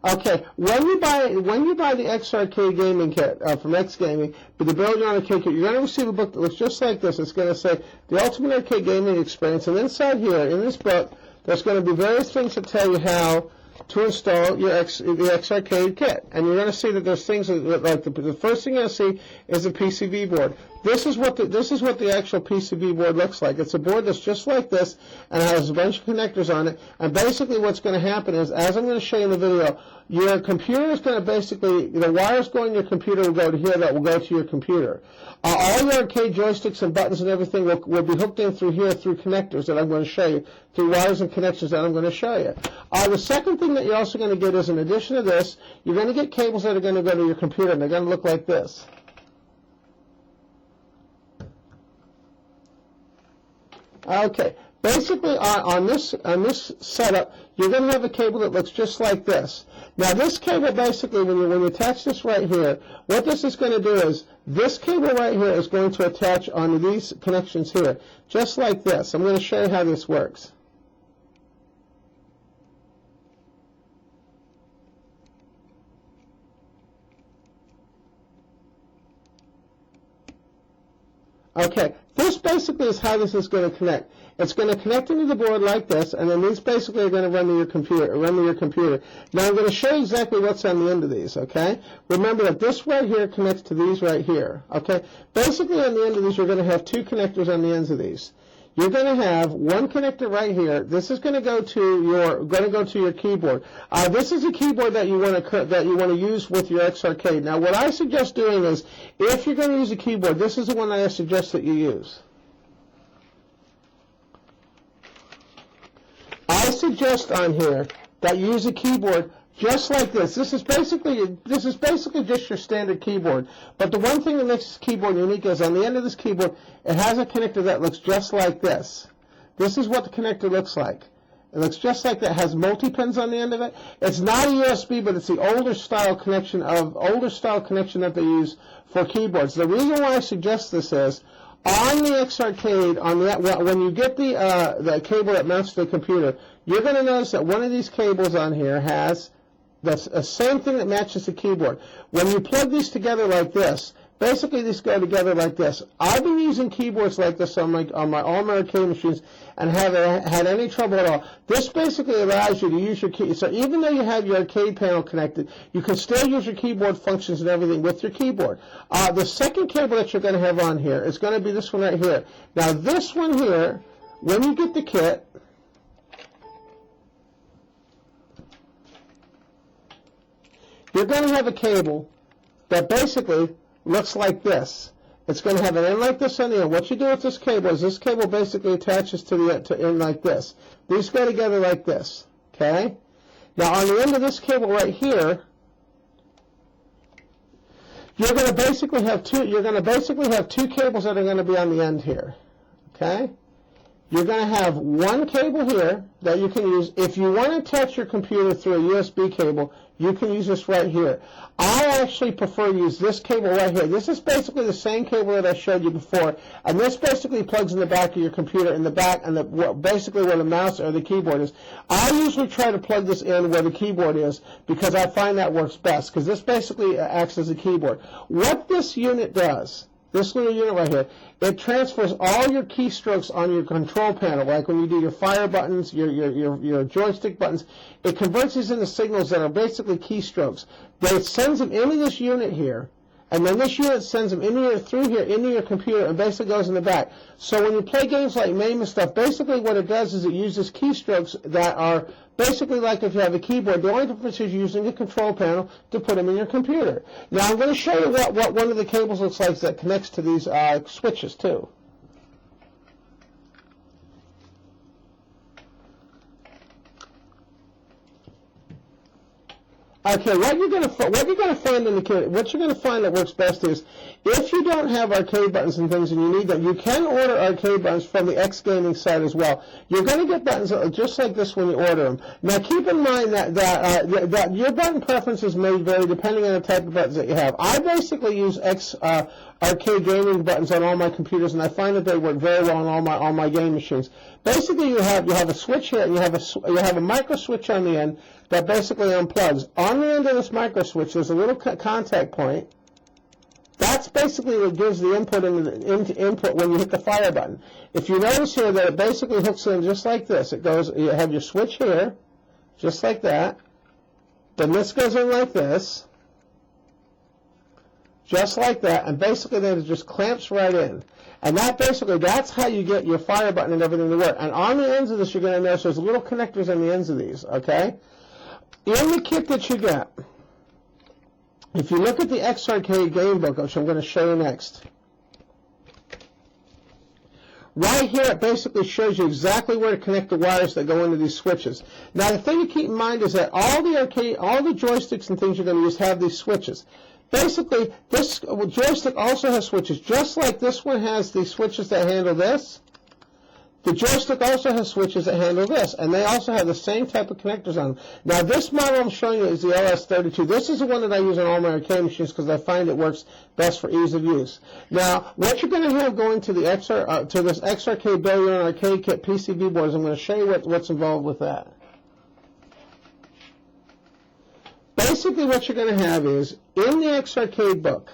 Okay, when you buy the X Arcade Gaming Kit from X Gaming, with the Build Your Own Arcade Kit, you're going to receive a book that looks just like this. It's going to say The Ultimate Arcade Gaming Experience, and inside here, in this book, there's going to be various things that tell you how to install the X Arcade Kit. And you're going to see that there's things like the first thing you're going to see is a PCB board. This is what the actual PCB board looks like. It's a board that's just like this and has a bunch of connectors on it. And basically what's going to happen is, as I'm going to show you in the video, your computer is going to basically, the wires going to your computer will go to here that will go to your computer. All your arcade joysticks and buttons and everything will be hooked in through here through connectors that I'm going to show you, through wires and connections that I'm going to show you. The second thing that you're also going to get is, in addition to this, you're going to get cables that are going to go to your computer, and they're going to look like this. Okay, basically on this setup, you're going to have a cable that looks just like this. Now this cable, basically, when you attach this right here, what this is going to do is, this cable right here is going to attach onto these connections here, just like this. I'm going to show you how this works. Okay, this basically is how this is going to connect. It's going to connect into the board like this, and then these basically are going to run to your computer. Now I'm going to show you exactly what's on the end of these, okay? Remember that this right here connects to these right here, okay? Basically on the end of these, you're going to have two connectors on the ends of these. You're going to have one connector right here. This is going to go to your keyboard. This is a keyboard that you want to use with your X Arcade. Now, what I suggest doing is, if you're going to use a keyboard, this is the one that I suggest that you use. I suggest on here that you use a keyboard just like this. This is basically just your standard keyboard. But the one thing that makes this keyboard unique is, on the end of this keyboard, it has a connector that looks just like this. This is what the connector looks like. It looks just like that. It has multi-pins on the end of it. It's not a USB, but it's the older style connection that they use for keyboards. The reason why I suggest this is, on the X Arcade, when you get the cable that mounts to the computer, you're going to notice that one of these cables on here has the same thing that matches the keyboard. When you plug these together like this, basically these go together like this. I've been using keyboards like this on all my arcade machines and haven't had any trouble at all. This basically allows you to use your key. So even though you have your arcade panel connected, you can still use your keyboard functions and everything with your keyboard. The second cable that you're going to have on here is going to be this one right here. Now this one here, when you get the kit, you're going to have a cable that basically looks like this. It's going to have an end like this on the end. What you do with this cable is, this cable basically attaches to the end like this. These go together like this. Okay? Now on the end of this cable right here, you're going to basically have two cables that are going to be on the end here. Okay? You're going to have one cable here that you can use. If you want to attach your computer through a USB cable, you can use this right here. I actually prefer to use this cable right here. This is basically the same cable that I showed you before, and this basically plugs in the back of your computer, in the back, and basically where the mouse or the keyboard is. I usually try to plug this in where the keyboard is, because I find that works best, because this basically acts as a keyboard. What this unit does, this little unit right here, it transfers all your keystrokes on your control panel, like when you do your fire buttons, your joystick buttons. It converts these into signals that are basically keystrokes. Then it sends them into this unit here, and then this unit sends them into your computer, and basically goes in the back. So when you play games like MAME and stuff, basically what it does is it uses keystrokes that are basically like if you have a keyboard. The only difference is using a control panel to put them in your computer. Now I'm going to show you what one of the cables looks like that connects to these switches too. Okay, what you're going to find in the kit, what you're going to find that works best is, If you don't have arcade buttons and things and you need them, you can order arcade buttons from the X Gaming site as well. You're going to get buttons just like this when you order them. Now keep in mind that your button preferences may vary depending on the type of buttons that you have. I basically use arcade gaming buttons on all my computers, and I find that they work very well on all my game machines. Basically, you have a switch here, and you have a micro switch on the end that basically unplugs. On the end of this micro switch, there's a little contact point. That's basically what gives the input into input when you hit the fire button. If you notice here that it basically hooks in just like this. It goes. You have your switch here, just like that. Then this goes in like this, just like that, and basically then it just clamps right in. And that's how you get your fire button and everything to work. And on the ends of this, you're going to notice there's little connectors on the ends of these, okay? In the kit that you get, if you look at the X Arcade game book, which I'm going to show you next, right here it basically shows you exactly where to connect the wires that go into these switches. Now the thing to keep in mind is that all the joysticks and things you're going to use have these switches. Basically, this joystick also has switches, just like this one has the switches that handle this. The joystick also has switches that handle this, and they also have the same type of connectors on them. Now, this model I'm showing you is the LS32. This is the one that I use on all my arcade machines because I find it works best for ease of use. Now, what you're going to have going to this X Arcade BYO Arcade Kit PCB board is I'm going to show you what's involved with that. Basically, what you're going to have is, in the X Arcade book,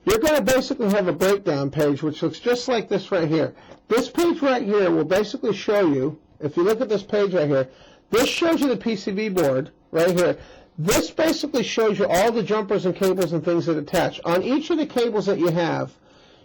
you're going to basically have a breakdown page which looks just like this right here. This page right here will basically show you, if you look at this page right here, this shows you the PCB board right here. This basically shows you all the jumpers and cables and things that attach. On each of the cables that you have,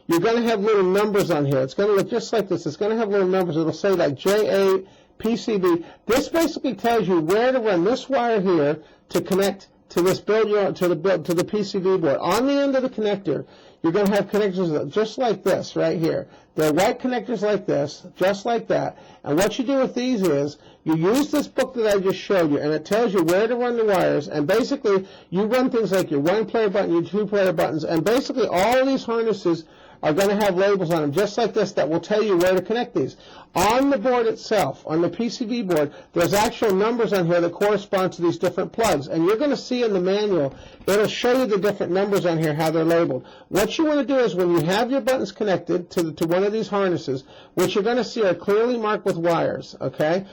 you're going to have little numbers on here. It's going to look just like this. It's going to have little numbers. It'll say like J8, PCB. This basically tells you where to run this wire here to connect to this to the PCB board. On the end of the connector, you're going to have connectors just like this right here. They're white connectors like this, just like that. And what you do with these is you use this book that I just showed you, and it tells you where to run the wires. And basically, you run things like your one-player button, your two-player buttons, and basically all of these harnesses are going to have labels on them just like this that will tell you where to connect these. On the board itself, on the PCB board, there's actual numbers on here that correspond to these different plugs. And you're going to see in the manual, it'll show you the different numbers on here, how they're labeled. What you want to do is when you have your buttons connected to one of these harnesses, what you're going to see are clearly marked with wires, okay?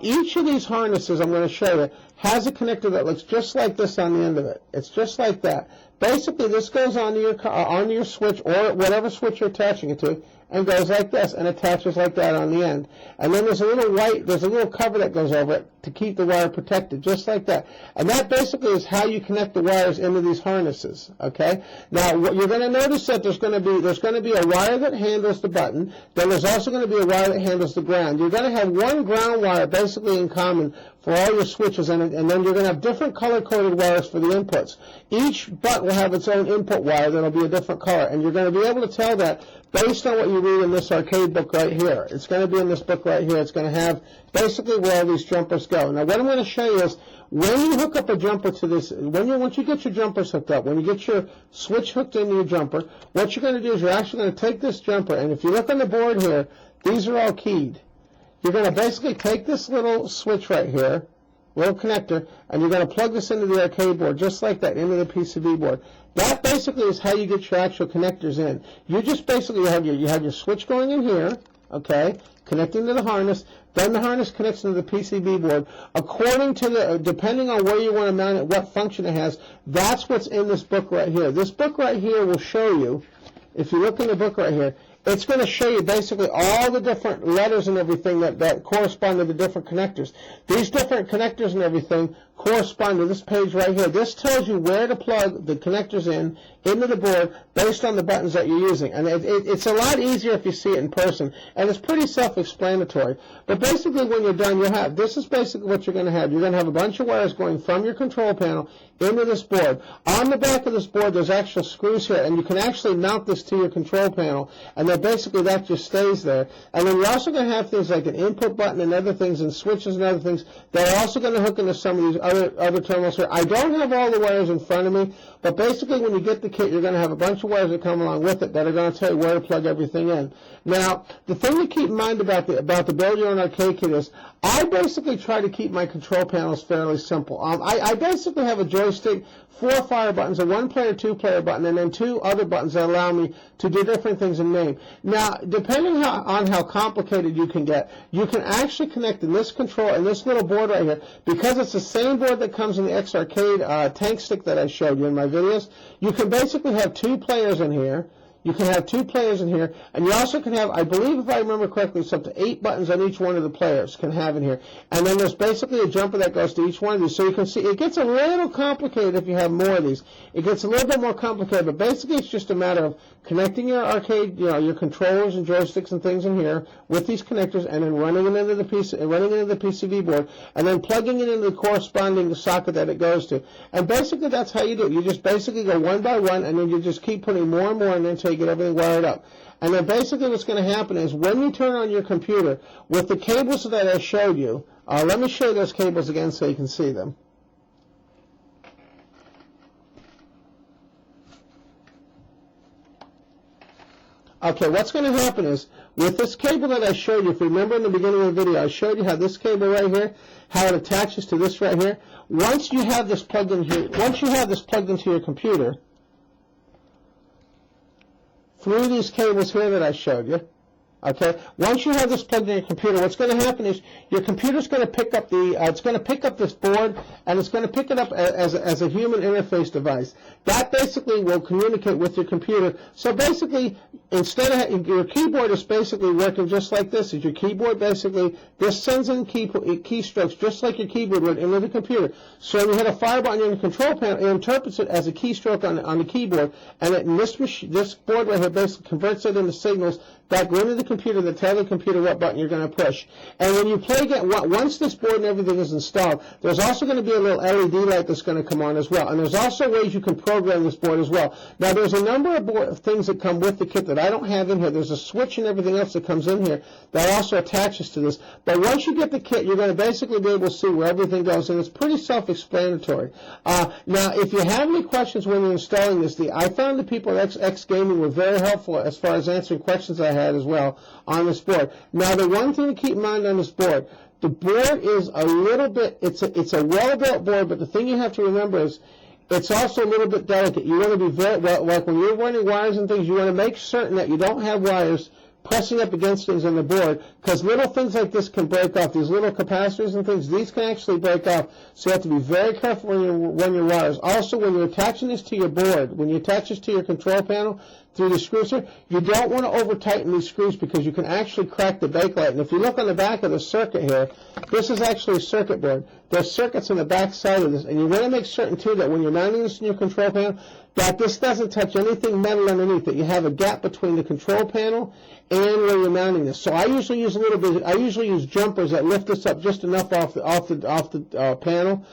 Each of these harnesses, I'm going to show you, has a connector that looks just like this on the end of it. It's just like that. Basically, this goes onto your switch or whatever switch you're attaching it to, and goes like this and attaches like that on the end. And then there's a little cover that goes over it to keep the wire protected, just like that. And that basically is how you connect the wires into these harnesses. Okay. Now, what you're going to notice that there's going to be a wire that handles the button. Then there's also going to be a wire that handles the ground. You're going to have one ground wire basically in common for all your switches, and then you're going to have different color-coded wires for the inputs. Each butt will have its own input wire that will be a different color, and you're going to be able to tell that based on what you read in this arcade book right here. It's going to be in this book right here. It's going to have basically where all these jumpers go. Now, what I'm going to show you is when you hook up a jumper to this, once you get your jumpers hooked up, when you get your switch hooked into your jumper, what you're going to do is you're actually going to take this jumper, and if you look on the board here, these are all keyed. You're going to basically take this little switch right here, little connector, and you're going to plug this into the arcade board just like that, into the PCB board. That basically is how you get your actual connectors in. You just basically have your switch going in here, okay, connecting to the harness. Then the harness connects into the PCB board. According to depending on where you want to mount it, what function it has, that's what's in this book right here. This book right here will show you, if you look in the book right here, it's going to show you basically all the different letters and everything that correspond to the different connectors. These different connectors and everything correspond to this page right here. This tells you where to plug the connectors into the board based on the buttons that you're using. And it's a lot easier if you see it in person, and it's pretty self-explanatory. But basically when you're done, this is basically what you're going to have. You're going to have a bunch of wires going from your control panel into this board. On the back of this board, there's actual screws here, and you can actually mount this to your control panel, and they're but basically that just stays there. And then you're also going to have things like an input button and other things and switches and other things that are also going to hook into some of these other terminals here. I don't have all the wires in front of me, but basically when you get the kit, you're going to have a bunch of wires that come along with it that are going to tell you where to plug everything in. Now, the thing to keep in mind about the Build Your Own Arcade Kit is I basically try to keep my control panels fairly simple. I basically have a joystick, 4 fire buttons, a 1-player, 2-player button, and then 2 other buttons that allow me to do different things in name. Now, depending on how complicated you can get, you can actually connect in this control and this little board right here, because it's the same board that comes in the X Arcade tank stick that I showed you in my videos. You can basically have 2 players in here. You can have 2 players in here, and you also can have, I believe if I remember correctly, it's up to 8 buttons on each one of the players can have in here. And then there's basically a jumper that goes to each one of these. So you can see it gets a little complicated if you have more of these. It gets a little bit more complicated, but basically it's just a matter of connecting your arcade, your controllers and joysticks and things in here with these connectors, and then running it into the PCB board, and then plugging it into the corresponding socket that it goes to. And basically that's how you do it. You just basically go one by one, and then you just keep putting more and more in until you get everything wired up. And then basically what's going to happen is when you turn on your computer with the cables that I showed you, let me show you those cables again so you can see them. Okay, what's going to happen is, with this cable that I showed you, if you remember in the beginning of the video, I showed you how this cable right here, how it attaches to this right here. Once you have this plugged in here, once you have this plugged into your computer, through these cables here that I showed you, okay, once you have this plugged in your computer, what's going to happen is your computer's going to pick up it's going to pick up this board, and it's going to pick it up as a human interface device. That basically will communicate with your computer. So basically, instead of your keyboard is basically working just like this. Is your keyboard basically, this sends in keystrokes just like your keyboard would into the computer. So when you hit a fire button on your control panel, it interprets it as a keystroke on the keyboard, and this board right here basically converts it into signals that go into the computer that tell the computer what button you're going to push. And when you play again, once this board and everything is installed, there's also going to be a little LED light that's going to come on as well. And there's also ways you can program this board as well. Now, there's a number of things that come with the kit that I don't have in here. There's a switch and everything else that comes in here that also attaches to this. But once you get the kit, you're going to basically be able to see where everything goes, and it's pretty self-explanatory. Now, if you have any questions when you're installing this, I found the people at X Gaming were very helpful as far as answering questions I had as well on this board. Now, the one thing to keep in mind on this board, the board is a little bit, it's a well-built board, but the thing you have to remember is it's also a little bit delicate. You want to be very, well, like when you're running wires and things, you want to make certain that you don't have wires pressing up against things on the board, because little things like this can break off. These little capacitors and things, these can actually break off, so you have to be very careful when you run your wires. Also, when you're attaching this to your board, when you attach this to your control panel through the screws here, you don't want to over-tighten these screws because you can actually crack the bakelite. And if you look on the back of the circuit here, this is actually a circuit board. There's circuits on the back side of this, and you want to make certain, too, that when you're mounting this in your control panel, that this doesn't touch anything metal underneath, that you have a gap between the control panel and where you're mounting this. So I usually use a little bit, I usually use jumpers that lift this up just enough off the panel,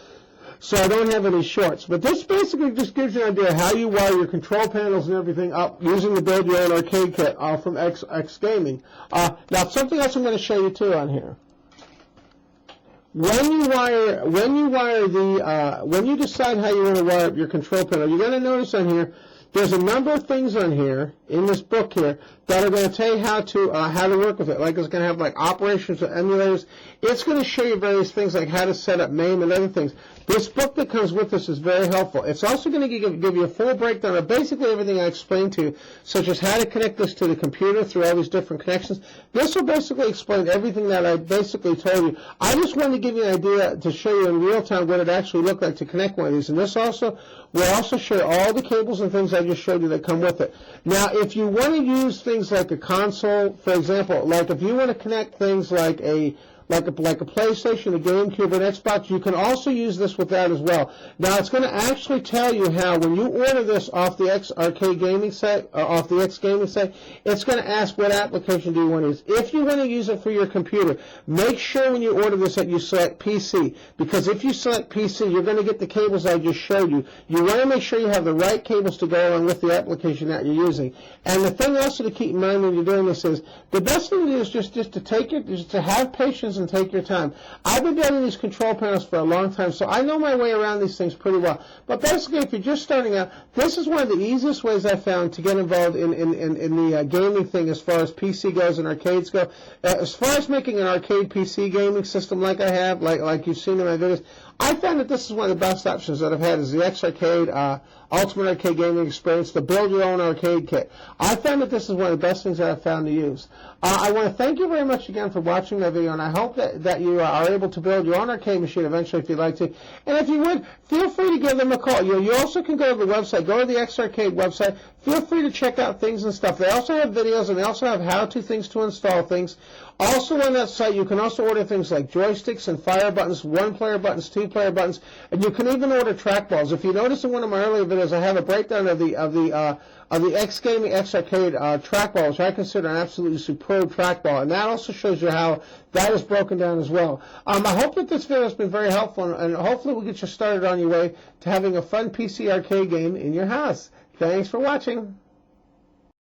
so I don't have any shorts. But this basically just gives you an idea of how you wire your control panels and everything up using the Build Your Own Arcade Kit from X Gaming. Now, something else I'm going to show you too on here. When you decide how you want to wire up your control panel, you're going to notice on here, there's a number of things on here in this book here that are going to tell you how to work with it. Like it's going to have like operations or emulators. It's going to show you various things like how to set up MAME and other things. This book that comes with this is very helpful. It's also going to give you a full breakdown of basically everything I explained to you, such as how to connect this to the computer through all these different connections. This will basically explain everything that I basically told you. I just wanted to give you an idea to show you in real time what it actually looked like to connect one of these. And this also will also show all the cables and things I just showed you that come with it. Now, if you want to use things like a console, for example, like if you want to connect things like a like a PlayStation, a GameCube, an Xbox. You can also use this with that as well. Now, it's going to actually tell you how, when you order this off the X Arcade Gaming site, or off the X Gaming site, it's going to ask what application do you want to use. If you want to use it for your computer, make sure when you order this that you select PC, because if you select PC, you're going to get the cables I just showed you. You want to make sure you have the right cables to go along with the application that you're using. And the thing also to keep in mind when you're doing this is, the best thing to do is just to take it, just to have patience and take your time. I've been building these control panels for a long time, so I know my way around these things pretty well. But basically, if you're just starting out, this is one of the easiest ways I found to get involved in the gaming thing as far as PC goes and arcades go. As far as making an arcade PC gaming system like I have, like you've seen in my videos, I found that this is one of the best options that I've had, is the X Arcade Ultimate Arcade Gaming Experience, to build your own arcade kit. I found that this is one of the best things that I've found to use. I want to thank you very much again for watching my video, and I hope that you are able to build your own arcade machine eventually if you'd like to. And if you would, feel free to give them a call. You also can go to the website, go to the X Arcade website. Feel free to check out things and stuff. They also have videos, and they also have how-to things to install things. Also on that site, you can also order things like joysticks and fire buttons, one-player buttons, two-player buttons, and you can even order trackballs. If you notice in one of my earlier videos, I have a breakdown of the X Gaming X Arcade trackball, which I consider an absolutely superb trackball, and that also shows you how that is broken down as well. I hope that this video has been very helpful, and hopefully we'll get you started on your way to having a fun PC arcade game in your house. Thanks for watching.